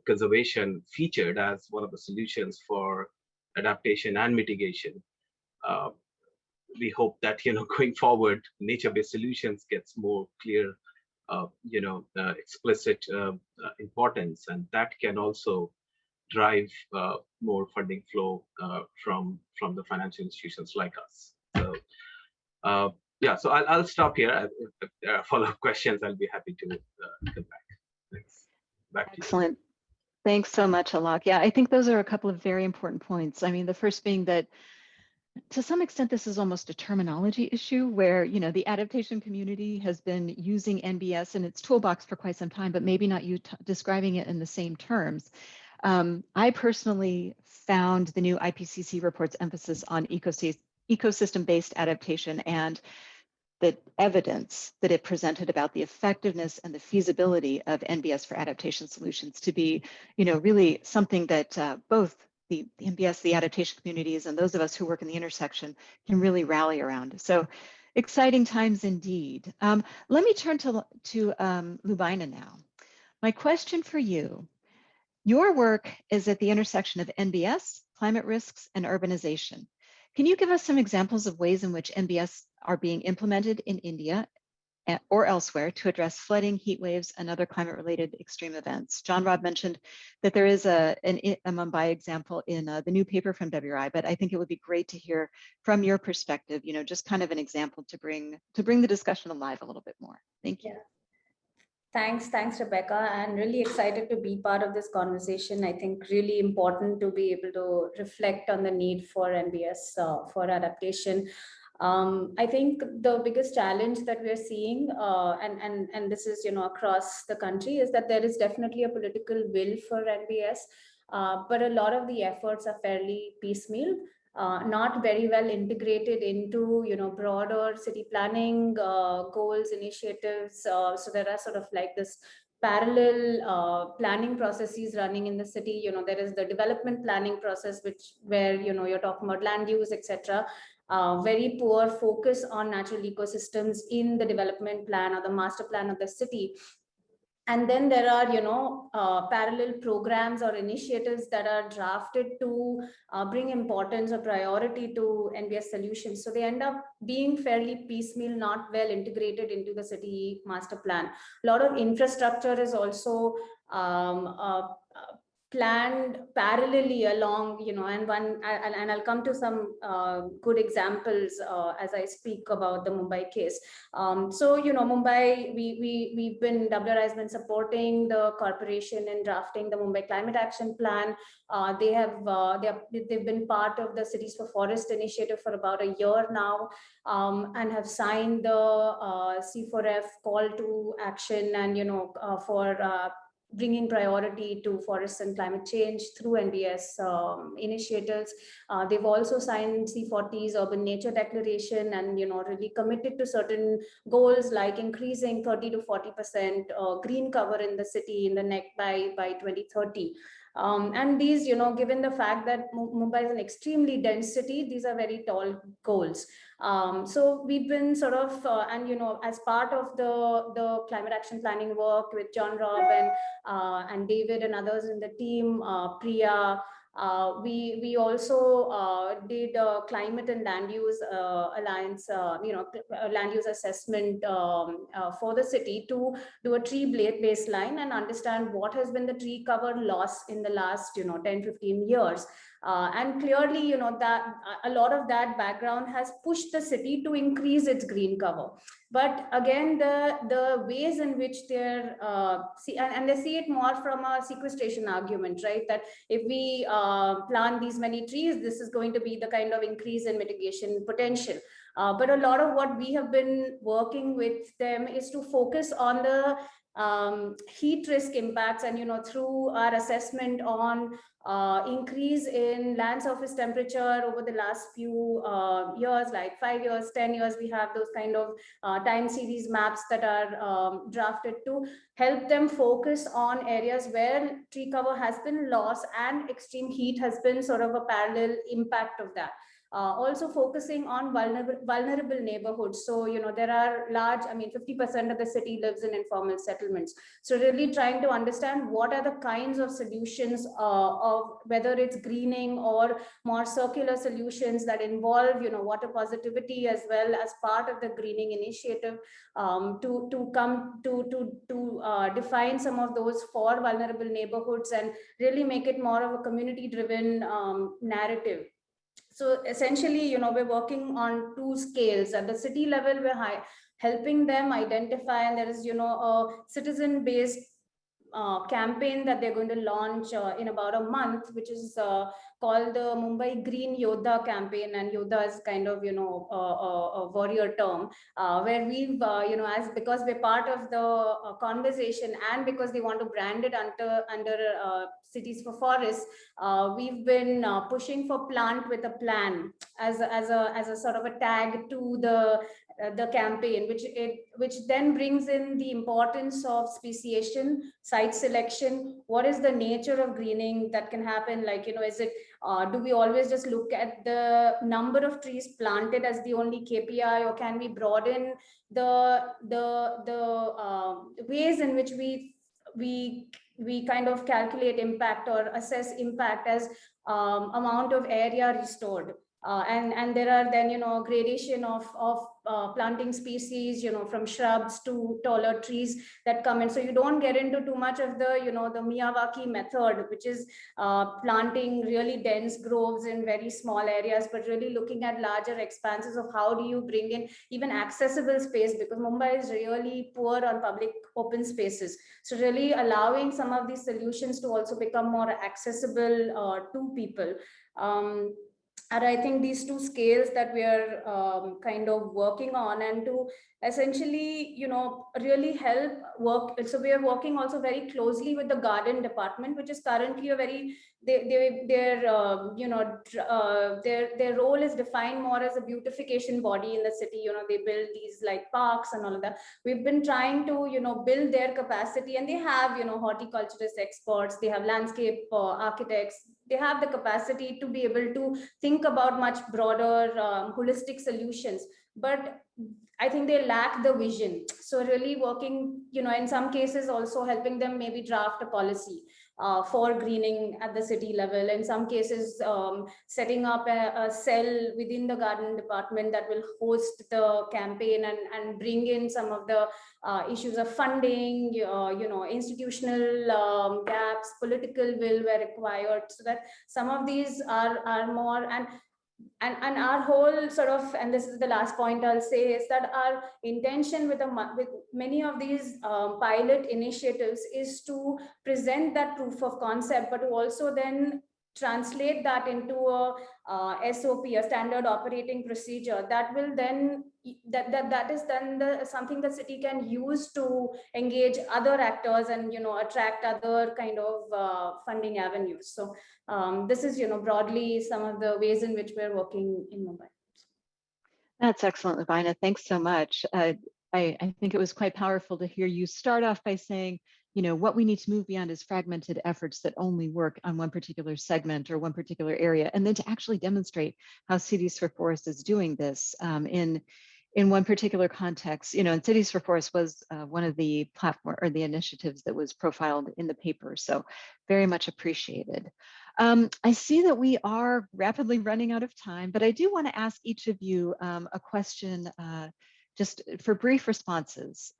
conservation featured as one of the solutions for adaptation and mitigation. we hope that going forward, nature-based solutions gets more clear, explicit importance, and that can also drive more funding flow from the financial institutions like us. So yeah, so I'll stop here. If there are follow-up questions, I'll be happy to come back. Thanks. Back to you. Excellent. Thanks so much, Alok. Yeah, I think those are a couple of very important points. I mean, the first being that to some extent, this is almost a terminology issue where, the adaptation community has been using NBS in its toolbox for quite some time, but maybe not describing it in the same terms. I personally found the new IPCC report's emphasis on ecosystem-based adaptation and the evidence that it presented about the effectiveness and the feasibility of NBS for adaptation solutions to be, really something that both the NBS, the adaptation communities, and those of us who work in the intersection can really rally around. So exciting times indeed. Let me turn to Lubaina now. My question for you, your work is at the intersection of NBS, climate risks, and urbanization. Can you give us some examples of ways in which NBS are being implemented in India or elsewhere to address flooding, heat waves, and other climate-related extreme events? John Rob mentioned that there is a Mumbai example in the new paper from WRI, but I think it would be great to hear from your perspective, just kind of an example to bring the discussion alive a little bit more. Thank you. Yeah. Thanks, Rebecca. I'm really excited to be part of this conversation. I think really important to be able to reflect on the need for NBS for adaptation. I think the biggest challenge that we're seeing, and this is across the country, is that there is definitely a political will for NBS, but a lot of the efforts are fairly piecemeal. Not very well integrated into broader city planning goals, initiatives. So there are sort of like this parallel planning processes running in the city. There is the development planning process, where you're talking about land use, etc. Very poor focus on natural ecosystems in the development plan or the master plan of the city. And then there are, parallel programs or initiatives that are drafted to bring importance or priority to NBS solutions. So they end up being fairly piecemeal, not well integrated into the city master plan. A lot of infrastructure is also planned parallelly along, and I'll come to some good examples as I speak about the Mumbai case. So, Mumbai, we've been, WRI has been supporting the corporation in drafting the Mumbai Climate Action Plan. They've been part of the Cities for Forest initiative for about a year now, and have signed the C4F call to action and, for bringing priority to forests and climate change through NBS initiatives. They've also signed C40's Urban Nature Declaration and really committed to certain goals like increasing 30 to 40% green cover in the city in the by 2030. And these, given the fact that Mumbai is an extremely dense city, these are very tall goals. So we've been sort of, as part of the climate action planning work with John Rob and David and others in the team, Priya, we also did a climate and land use alliance, land use assessment for the city to do a tree baseline and understand what has been the tree cover loss in the last 10-15 years. And clearly, that a lot of that background has pushed the city to increase its green cover. But again, the ways in which they're and they see it more from a sequestration argument, right? That if we plant these many trees, this is going to be the kind of increase in mitigation potential. But a lot of what we have been working with them is to focus on the heat risk impacts, and through our assessment on increase in land surface temperature over the last few years, like 5 years, 10 years, we have those kind of time series maps that are drafted to help them focus on areas where tree cover has been lost and extreme heat has been sort of a parallel impact of that. also focusing on vulnerable neighborhoods. So, there are large, 50% of the city lives in informal settlements. So really trying to understand what are the kinds of solutions of whether it's greening or more circular solutions that involve, water positivity as well as part of the greening initiative, to define some of those for vulnerable neighborhoods and really make it more of a community-driven narrative. So essentially, we're working on two scales. At the city level, we're helping them identify, and there is, a citizen-based campaign that they're going to launch in about a month, which is called the Mumbai Green Yodha campaign. And Yodha is kind of, a warrior term, where we've, because we're part of the conversation and because they want to brand it under Cities for Forests, we've been pushing for plant with a plan as a sort of a tag to the campaign, which then brings in the importance of speciation, site selection. What is the nature of greening that can happen? Like, is it, do we always just look at the number of trees planted as the only KPI, or can we broaden the ways in which we kind of calculate impact or assess impact as amount of area restored? And there are then, gradation of planting species, from shrubs to taller trees that come in. So you don't get into too much of the, the Miyawaki method, which is planting really dense groves in very small areas, but really looking at larger expanses of how do you bring in even accessible space, because Mumbai is really poor on public open spaces. So really allowing some of these solutions to also become more accessible to people. And I think these two scales that we are kind of working on, and to essentially, really help work. So we are working also very closely with the garden department, which is currently a very, their role is defined more as a beautification body in the city. They build these like parks and all of that. We've been trying to, build their capacity, and they have, horticulturist experts, they have landscape architects, they have the capacity to be able to think about much broader holistic solutions, but I think they lack the vision. So really working, in some cases also helping them maybe draft a policy for greening at the city level. In some cases, setting up a cell within the garden department that will host the campaign and bring in some of the issues of funding, institutional gaps, political will were required, so that some of these are more, and our whole sort of, and this is the last point I'll say, is that our intention with many of these pilot initiatives is to present that proof of concept, but to also then translate that into a SOP, a standard operating procedure that will then that is then something the city can use to engage other actors and attract other kind of funding avenues. So this is broadly some of the ways in which we're working in Mumbai. That's excellent, Lavina. Thanks so much. I think it was quite powerful to hear you start off by saying, what we need to move beyond is fragmented efforts that only work on one particular segment or one particular area, and then to actually demonstrate how Cities for Forests is doing this in one particular context. And Cities for Forests was one of the platform or the initiatives that was profiled in the paper. So very much appreciated. I see that we are rapidly running out of time, but I do want to ask each of you a question just for brief responses.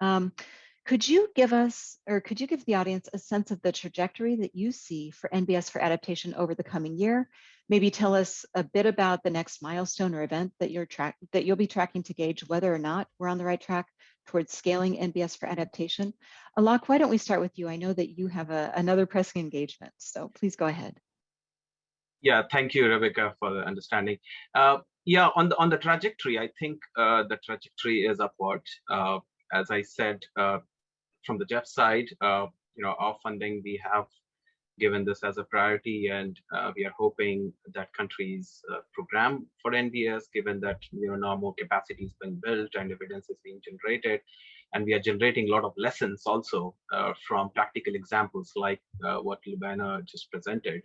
Could you give the audience a sense of the trajectory that you see for NBS for adaptation over the coming year? Maybe tell us a bit about the next milestone or event that you'll be tracking to gauge whether or not we're on the right track towards scaling NBS for adaptation. Alok, why don't we start with you? I know that you have another pressing engagement, so please go ahead. Yeah, thank you, Rebecca, for the understanding. Yeah, on the trajectory, I think the trajectory is upward. As I said, from the Jeff side, our funding, we have given this as a priority, and we are hoping that countries program for NBS, given that now more capacity has been built and evidence is being generated, and we are generating a lot of lessons also from practical examples like what Lubana just presented.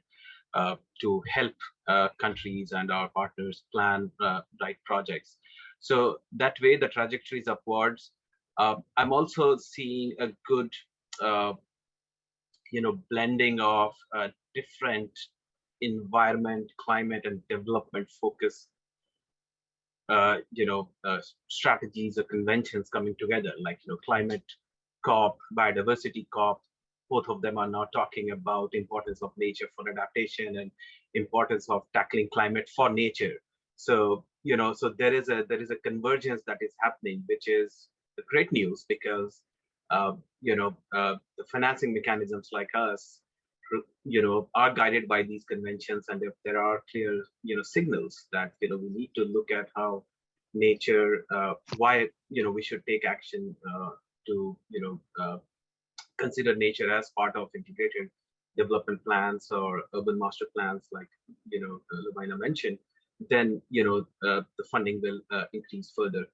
to help countries and our partners plan right projects. So that way, the trajectory is upwards. I'm also seeing a good, blending of different environment, climate, and development focus, strategies or conventions coming together, like climate COP, biodiversity COP. Both of them are now talking about importance of nature for adaptation and importance of tackling climate for nature. So so there is a convergence that is happening, which is great news, because the financing mechanisms like us are guided by these conventions, and if there are clear signals that we need to look at how nature, why we should take action to consider nature as part of integrated development plans or urban master plans, like Lubina mentioned, then the funding will increase further.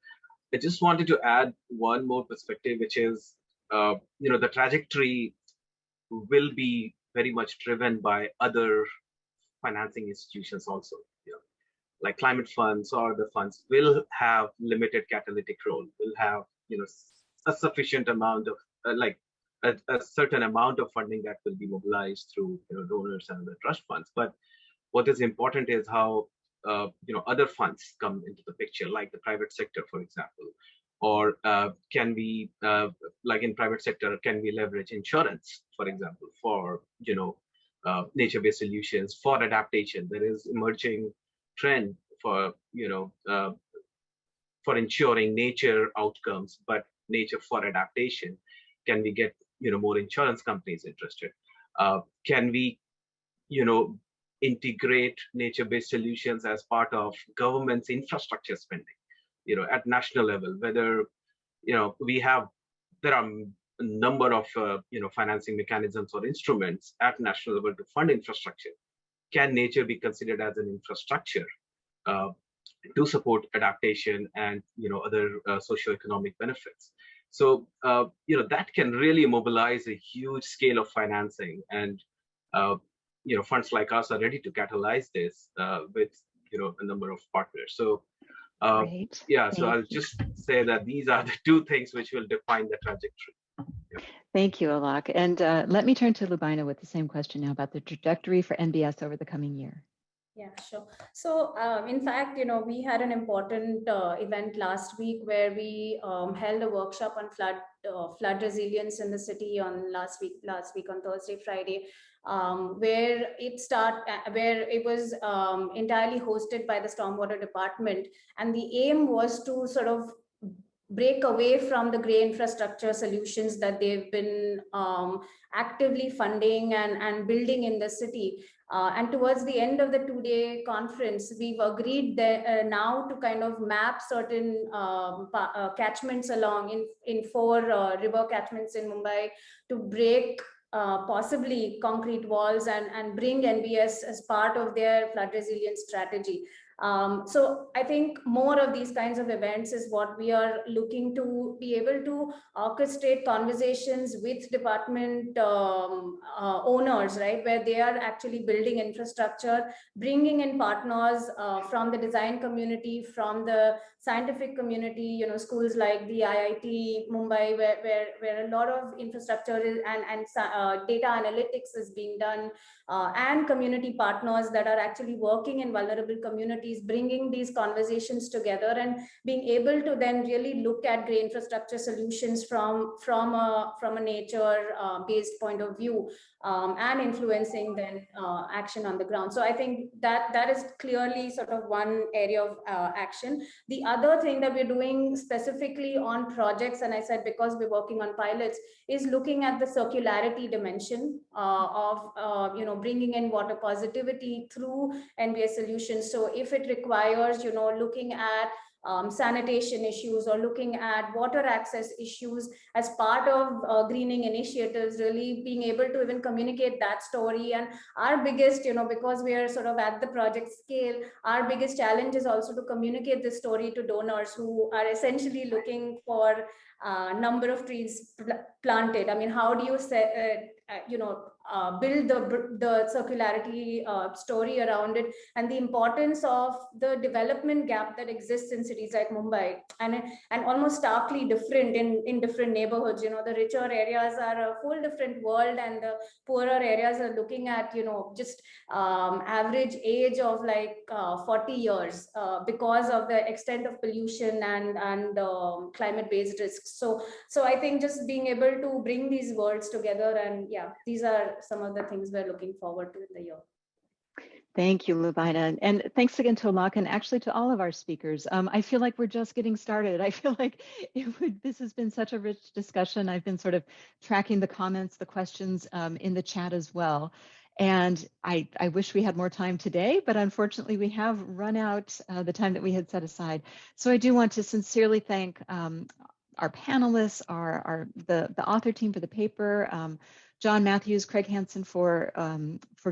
I just wanted to add one more perspective, which is the trajectory will be very much driven by other financing institutions also. Like climate funds or the funds will have limited catalytic role, will have a sufficient amount of a certain amount of funding that will be mobilized through donors and the trust funds. But what is important is how other funds come into the picture, like the private sector, for example. Or can we, like in private sector, can we leverage insurance, for example, for nature-based solutions for adaptation? There is emerging trend for for ensuring nature outcomes, but nature for adaptation. Can we get more insurance companies interested? Can we integrate nature-based solutions as part of government's infrastructure spending? At national level, whether there are a number of financing mechanisms or instruments at national level to fund infrastructure. Can nature be considered as an infrastructure to support adaptation and other socioeconomic benefits? So that can really mobilize a huge scale of financing, and funds like us are ready to catalyze this with a number of partners. So yeah, so I'll just say that these are the two things which will define the trajectory. Yeah. Thank you, Alok. And let me turn to Lubina with the same question now about the trajectory for NBS over the coming year. Yeah, sure. So in fact, we had an important event last week where we held a workshop on flood resilience in the city on last week on Thursday, Friday, where it was entirely hosted by the Stormwater Department, and the aim was to sort of break away from the grey infrastructure solutions that they've been actively funding and building in the city. And towards the end of the two-day conference, we've agreed that now to kind of map certain catchments along in 4 river catchments in Mumbai to break possibly concrete walls and bring NBS as part of their flood resilience strategy. So I think more of these kinds of events is what we are looking to be able to orchestrate conversations with department owners, right, where they are actually building infrastructure, bringing in partners from the design community, from the scientific community, schools like the IIT Mumbai, where a lot of infrastructure is, and data analytics is being done, and community partners that are actually working in vulnerable communities, bringing these conversations together and being able to then really look at grey infrastructure solutions from a nature based point of view, and influencing then action on the ground. So I think that is clearly sort of one area of action. The other thing that we're doing specifically on projects, and I said because we're working on pilots, is looking at the circularity dimension of bringing in water positivity through NBS solutions. So if it requires looking at sanitation issues or looking at water access issues as part of greening initiatives, really being able to even communicate that story. And our biggest, because we are sort of at the project scale, our biggest challenge is also to communicate this story to donors who are essentially looking for number of trees planted. I mean, how do you say, build the circularity story around it, and the importance of the development gap that exists in cities like Mumbai, and almost starkly different in different neighborhoods. The richer areas are a whole different world, and the poorer areas are looking at just average age of like 40 years because of the extent of pollution and climate-based risks. So I think just being able to bring these worlds together, and yeah, these are some of the things we're looking forward to in the year. Thank you, Lubaina. And thanks again to Alok, and actually to all of our speakers. I feel like we're just getting started. I feel like this has been such a rich discussion. I've been sort of tracking the comments, the questions in the chat as well. And I wish we had more time today, but unfortunately we have run out the time that we had set aside. So I do want to sincerely thank our panelists, the author team for the paper, John Matthews, Craig Hansen for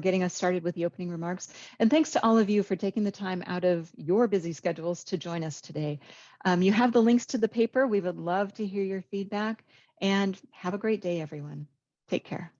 getting us started with the opening remarks. And thanks to all of you for taking the time out of your busy schedules to join us today. You have the links to the paper. We would love to hear your feedback, and have a great day, everyone. Take care.